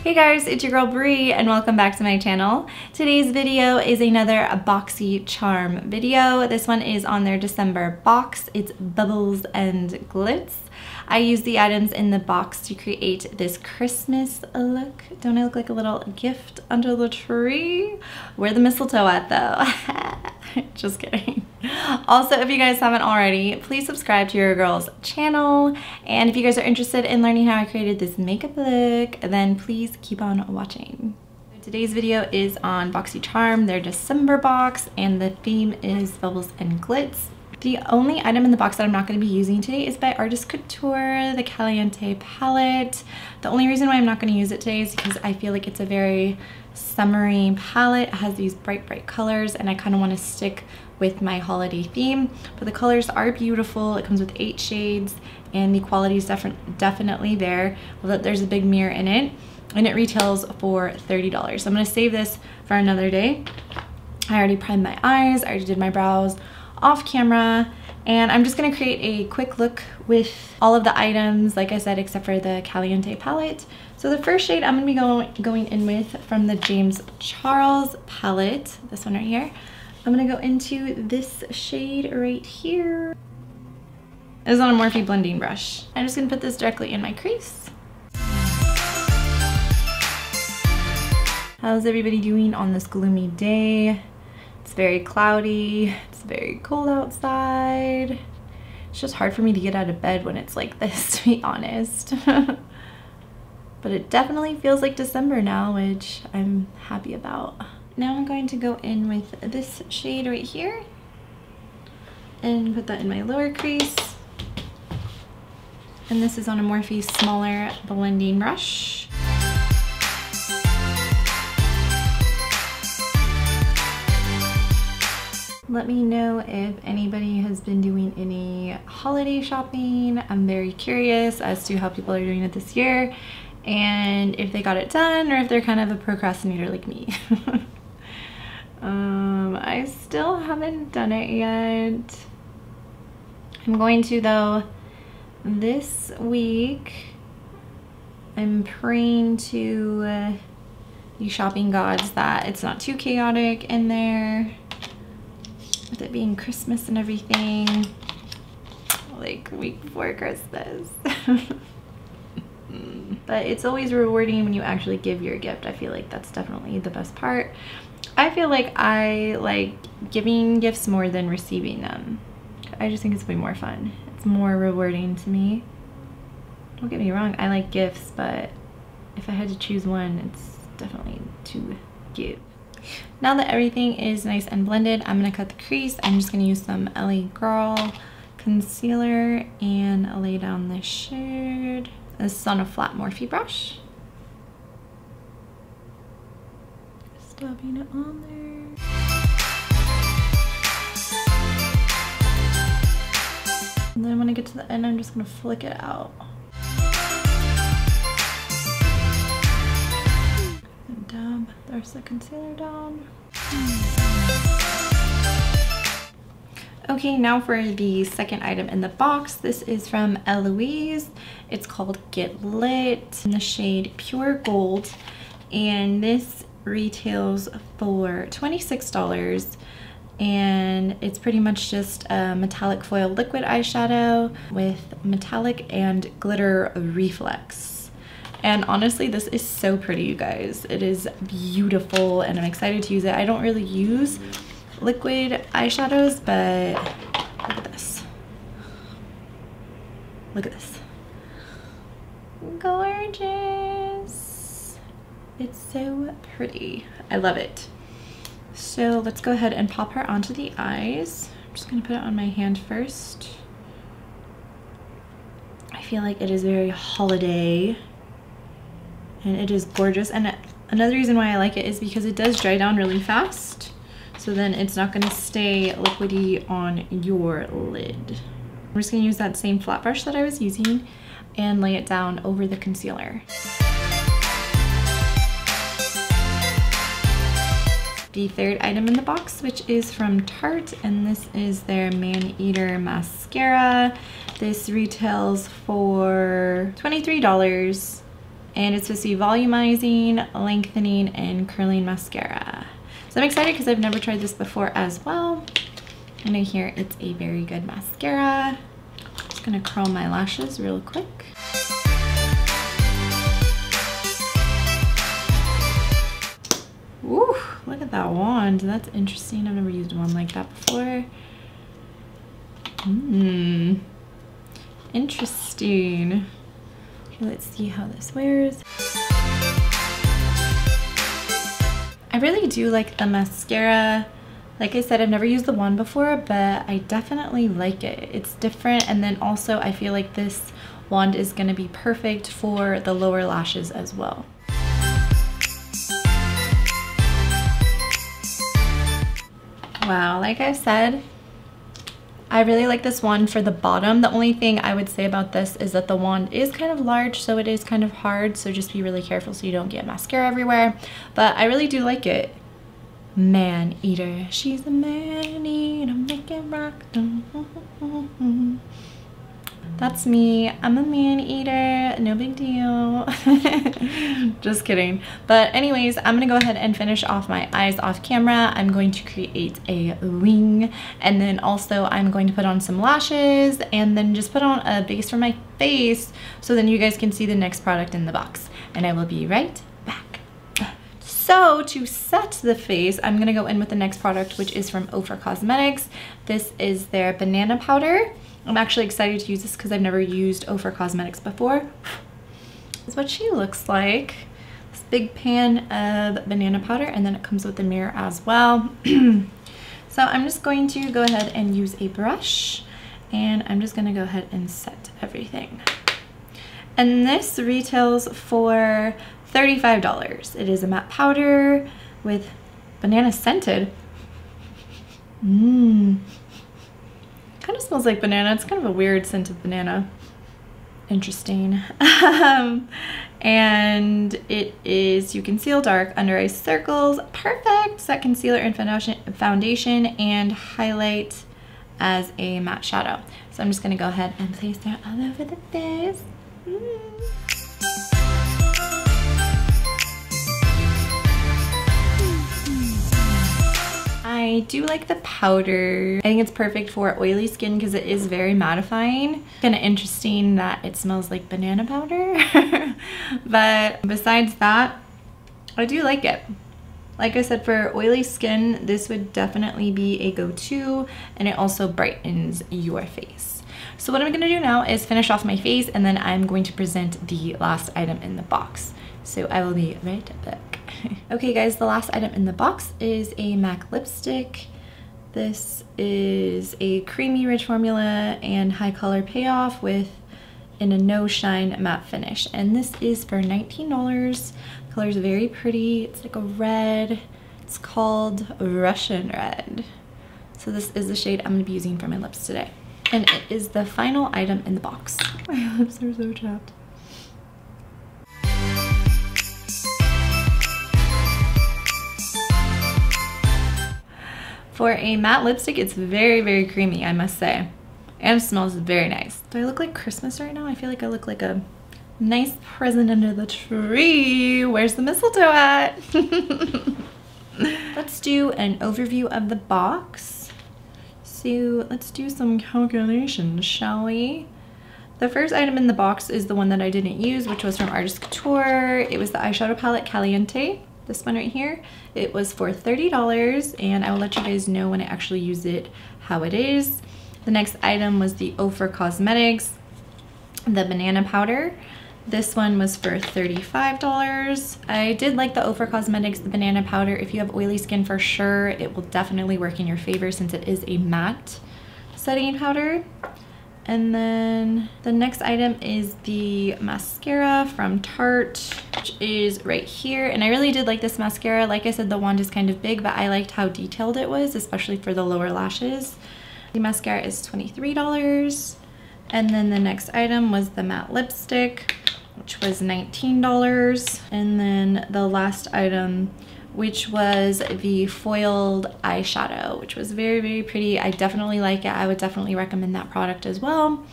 Hey guys, it's your girl Bree and welcome back to my channel. Today's video is another Boxycharm video. This one is on their December box. It's bubbles and glitz. I used the items in the box to create this Christmas look. Don't I look like a little gift under the tree? Where the mistletoe at though? Just kidding. Also, if you guys haven't already, please subscribe to your girl's channel. And if you guys are interested in learning how I created this makeup look, then please keep on watching. Today's video is on Boxycharm, their December box, and the theme is bubbles and glitz. The only item in the box that I'm not going to be using today is by Artist Couture, the Caliente palette. The only reason why I'm not going to use it today is because I feel like it's a very summery palette. It has these bright colors and I kind of want to stick with my holiday theme. But the colors are beautiful. It comes with 8 shades and the quality is definitely there. Well, there's a big mirror in it and it retails for $30. So I'm going to save this for another day. I already primed my eyes. I already did my brows off camera, and I'm just going to create a quick look with all of the items, like I said, except for the Caliente palette. So the first shade I'm going to be going in with from the James Charles palette, this one right here. I'm going to go into this shade right here. This is on a Morphe blending brush. I'm just going to put this directly in my crease. How's everybody doing on this gloomy day? It's very cloudy, it's very cold outside. It's just hard for me to get out of bed when it's like this, to be honest. But it definitely feels like December now, which I'm happy about. Now I'm going to go in with this shade right here and put that in my lower crease. And this is on a Morphe smaller blending brush. Let me know if anybody has been doing any holiday shopping. I'm very curious as to how people are doing it this year and if they got it done or if they're kind of a procrastinator like me. I still haven't done it yet. I'm going to though this week. I'm praying to the shopping gods that it's not too chaotic in there. With it being Christmas and everything, like week before Christmas. But it's always rewarding when you actually give your gift. I feel like that's definitely the best part. I feel like I like giving gifts more than receiving them. I just think it's way more fun. It's more rewarding to me. Don't get me wrong, I like gifts, but if I had to choose one, it's definitely to give. Now that everything is nice and blended, I'm going to cut the crease. I'm just going to use some LA Girl concealer and lay down this shade. This is on a flat Morphe brush. Just dabbing it on there. And then when I get to the end, I'm just going to flick it out. Dab the rest of the concealer down. Okay, now for the second item in the box. This is from Eloise. It's called Get Lit in the shade Pure Gold, and this retails for $26. And it's pretty much just a metallic foil liquid eyeshadow with metallic and glitter reflex. And honestly, this is so pretty, you guys. It is beautiful and I'm excited to use it. I don't really use liquid eyeshadows, but look at this. Look at this. Gorgeous. It's so pretty. I love it. So let's go ahead and pop her onto the eyes. I'm just gonna put it on my hand first. I feel like it is very holiday. And it is gorgeous, and another reason why I like it is because it does dry down really fast, so then it's not going to stay liquidy on your lid. I'm just going to use that same flat brush that I was using and lay it down over the concealer. The third item in the box, which is from Tarte, and this is their Man Eater mascara. This retails for $23. and it's supposed to be volumizing, lengthening, and curling mascara. So I'm excited because I've never tried this before as well. And I hear it's a very good mascara. Just gonna curl my lashes real quick. Ooh, look at that wand. That's interesting. I've never used one like that before. Interesting. Okay, let's see how this wears. I really do like the mascara. Like I said, I've never used the wand before, but I definitely like it. It's different, and then also I feel like this wand is gonna be perfect for the lower lashes as well. Wow, like I said, I really like this wand for the bottom. The only thing I would say about this is that the wand is kind of large, so it is kind of hard, so just be really careful so you don't get mascara everywhere. But I really do like it. Man eater. She's a man eater, make it rock. That's me. I'm a man eater. No big deal. Just kidding. But anyways, I'm gonna go ahead and finish off my eyes off camera. I'm going to create a wing, and then also I'm going to put on some lashes and then just put on a base for my face so then you guys can see the next product in the box. And I will be right back. So to set the face, I'm gonna go in with the next product, which is from Ofra Cosmetics. This is their banana powder. I'm actually excited to use this because I've never used Ofra Cosmetics before. This is what she looks like. This big pan of banana powder, and then it comes with a mirror as well. So I'm just going to go ahead and use a brush, and I'm just gonna go ahead and set everything. And this retails for $35. It is a matte powder with banana scented. Kind of smells like banana. It's kind of a weird scent of banana. Interesting. And it is You Conceal Dark Under Eye Circles. Perfect. Set concealer and foundation and highlight as a matte shadow. So I'm just going to go ahead and place that all over the face. I do like the powder. I think it's perfect for oily skin because it is very mattifying. Kind of interesting that it smells like banana powder. But besides that, I do like it. Like I said, for oily skin, this would definitely be a go-to, and it also brightens your face. So what I'm gonna do now is finish off my face, and then I'm going to present the last item in the box. So I will be right back. Okay guys, the last item in the box is a MAC lipstick. This is a creamy rich formula and high color payoff with in a no shine matte finish, and this is for $19. The color is very pretty. It's like a red. It's called Russian Red. So this is the shade I'm going to be using for my lips today, and it is the final item in the box. My lips are so chapped. For a matte lipstick, it's very, very creamy, I must say. And it smells very nice. Do I look like Christmas right now? I feel like I look like a nice present under the tree. Where's the mistletoe at? Let's do an overview of the box. So let's do some calculations, shall we? The first item in the box is the one that I didn't use, which was from Artist Couture. It was the eyeshadow palette Caliente. This one right here. It was for $30, and I will let you guys know when I actually use it how it is. The next item was the Ofra Cosmetics, the banana powder. This one was for $35. I did like the Ofra Cosmetics, the banana powder. If you have oily skin, for sure, it will definitely work in your favor since it is a matte setting powder. And then the next item is the mascara from Tarte, which is right here. And I really did like this mascara. Like I said, the wand is kind of big, but I liked how detailed it was, especially for the lower lashes. The mascara is $23. And then the next item was the matte lipstick, which was $19. And then the last item, which was the foiled eyeshadow, which was very, very pretty. I definitely like it. I would definitely recommend that product as well.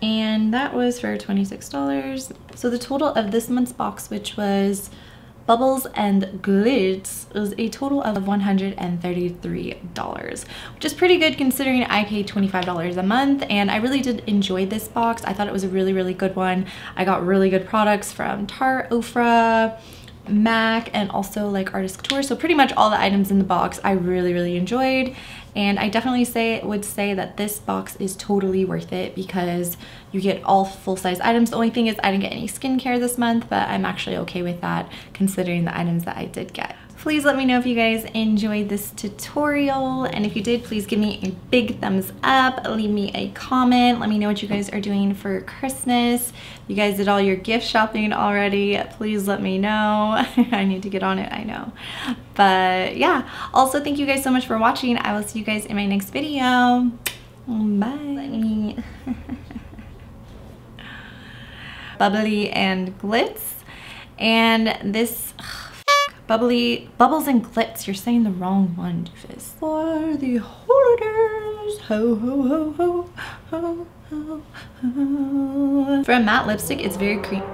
and that was for $26. So the total of this month's box, which was bubbles and glitz, was a total of $133, which is pretty good considering I paid $25 a month, and I really did enjoy this box. I thought it was a really good one. I got really good products from Tarte, Ofra, MAC, and also like Artist Couture. So pretty much all the items in the box I really enjoyed, and I definitely would say that this box is totally worth it because you get all full-size items. The only thing is I didn't get any skincare this month, but I'm actually okay with that considering the items that I did get. Please let me know if you guys enjoyed this tutorial, and if you did, please give me a big thumbs up, leave me a comment, let me know what you guys are doing for Christmas. You guys did all your gift shopping already, please let me know. I need to get on it, I know. But yeah, also thank you guys so much for watching. I will see you guys in my next video. Bye. Bubbly and glitz, and this bubbles and glitz. You're saying the wrong one, doofus. For the holidays, ho ho ho ho ho ho. For a matte lipstick, it's very creamy.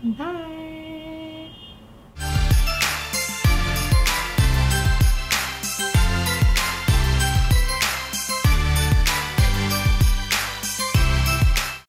Bye.